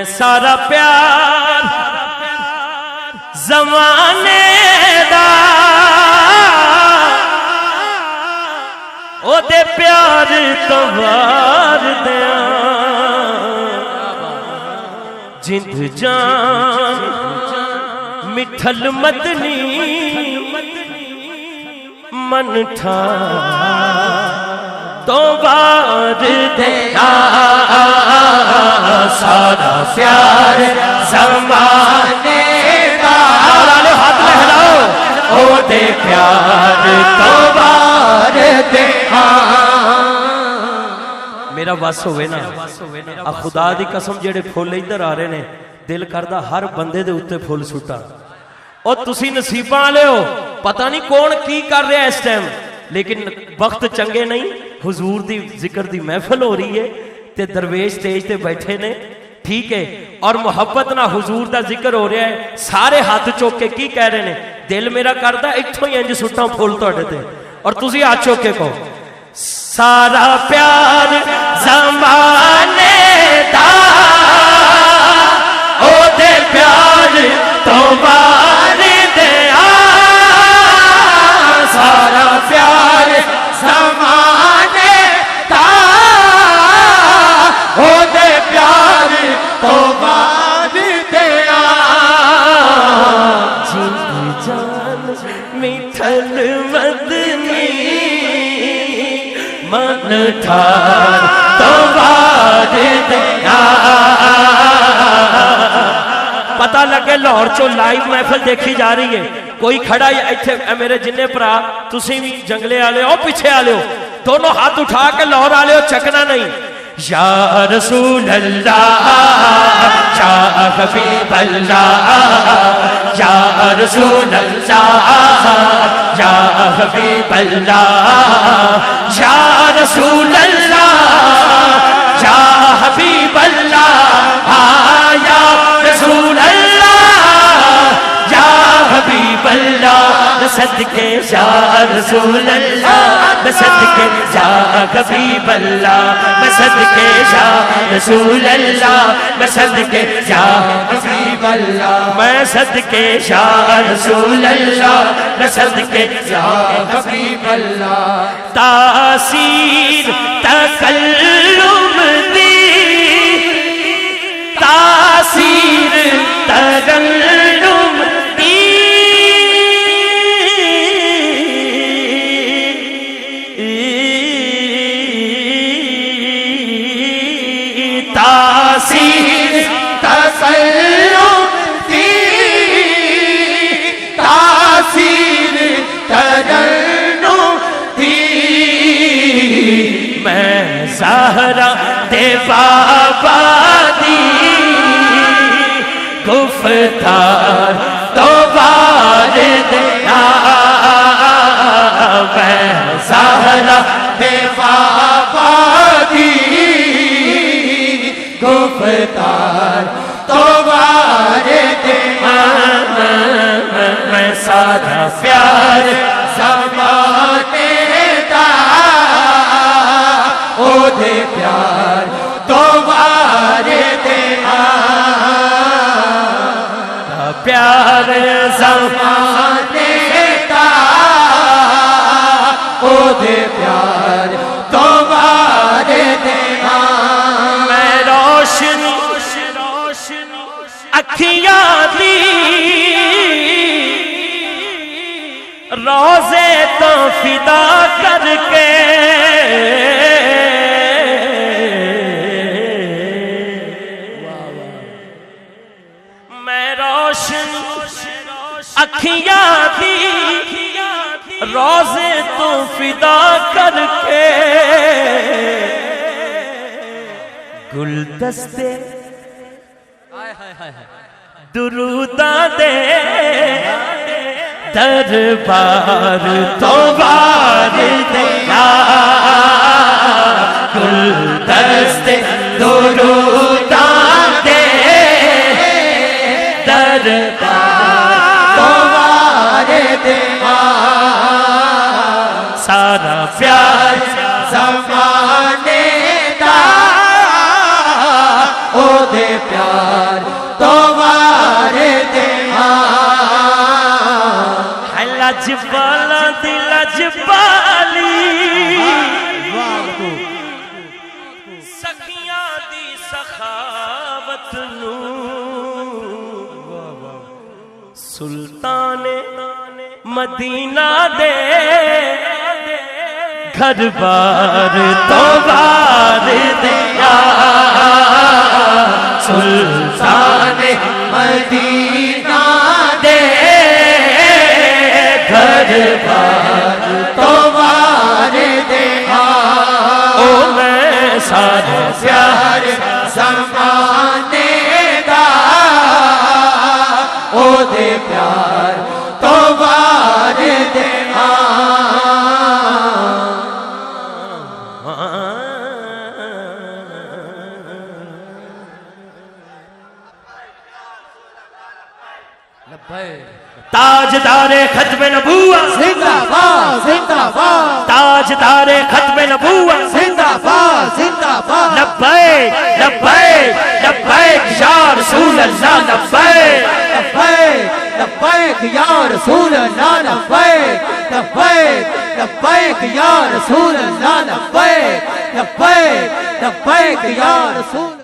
سارا پیار زمانے دا او دے پیار تو وار دیاں جند جان مٹھل مدنی من ٹھا تو وار دیاں سارا پیار زمانے دا ہاتھ لہراؤ او دے پیار تو وار دیاں میرا وس ہوئے نا خدا دی قسم جڑے پھول ادھر آ رہے نے دل کردہ ہر بندے دے اتے پھول سٹا اور تسی نصیباں والے ہو پتہ نہیں کون کی کر رہا ہے اس ٹائم لیکن وقت چنگے نہیں حضور دی ذکر دی محفل ہو رہی ہے تے درویش سٹیج تے بیٹھے نے ٹھیک ہے اور محبت نہ حضور دا ذکر ہو رہا ہے سارے ہاتھ چوک کے کی کہہ رہے نے دل میرا کردہ اتھوں ہی انج سٹاں پھول توڑے تے اور تسی ہاتھ چوک کے کہو سارا پیار زمانے دا او دے پیار تو وار دیاں سارا پیار زمانے دا او دے پیار تو وار دیاں جند جان مٹھل مدنی من ٹھار تو وار دیاں پتہ لگے لاہور چو لائیو محفل دیکھی جا رہی ہے کوئی کھڑا ہے ایتھے میرے جننے پرا تسی بھی جنگلے آلے ہو پیچھے آلے ہو دونوں ہاتھ اٹھا کے لاہور آلے ہو چکنا نہیں یا رسول اللہ یا حبیب اللہ یا رسول اللہ یا حبیب اللہ یا رسول اللہ یا حبیب اللہ یا رسول اللہ یا حبیب اللہ صدقے یا رسول اللہ صدقے یا حبیب اللہ صدقے یا رسول اللہ صدقے یا حبیب اللہ میں صدقے یا رسول اللہ صدقے یا حبیب اللہ تاثیر تکلم دی تاثیر تکلم دی تاثیر تکلم دی تاثیر تکلم دی میں زہرا دے بابا دی گفتار تو وار دیاں میں زہرا دے بابا دی گفتار تو وار دیاں میں سارا پیار زمانے دا او دے پیار تو وار دیاں پیار زمانے دا او دے پیار تو وار دیاں میں روشنی اکھیاں دی روزے تو فدا کر کے میں روشن اکھیاں دی روزے تو فدا کر کے گلدستے دروداں دے دربار تو وار دیاں گلدستے دروداں دے دربار تو وار دیاں سارا پیار زمانے دا او دے پیار پیار تو وارد لجپالا دی لجپالی سخیاں دی سخاوت نو سلطان مدینہ دے گھر بار تو بار دیا سلطان مدینہ دے گھر بار تو وارد او میں سارے پیار زمانے دا او دے پیار تو وارد تاجدار ختم نبوت زندہ باد زندہ باد تاجدار ختم نبوت زندہ باد زندہ باد لبیک لبیک لبیک یا رسول اللہ لبیک لبیک لبیک یا رسول اللہ لبیک لبیک لبیک یا رسول اللہ لبیک لبیک لبیک یا رسول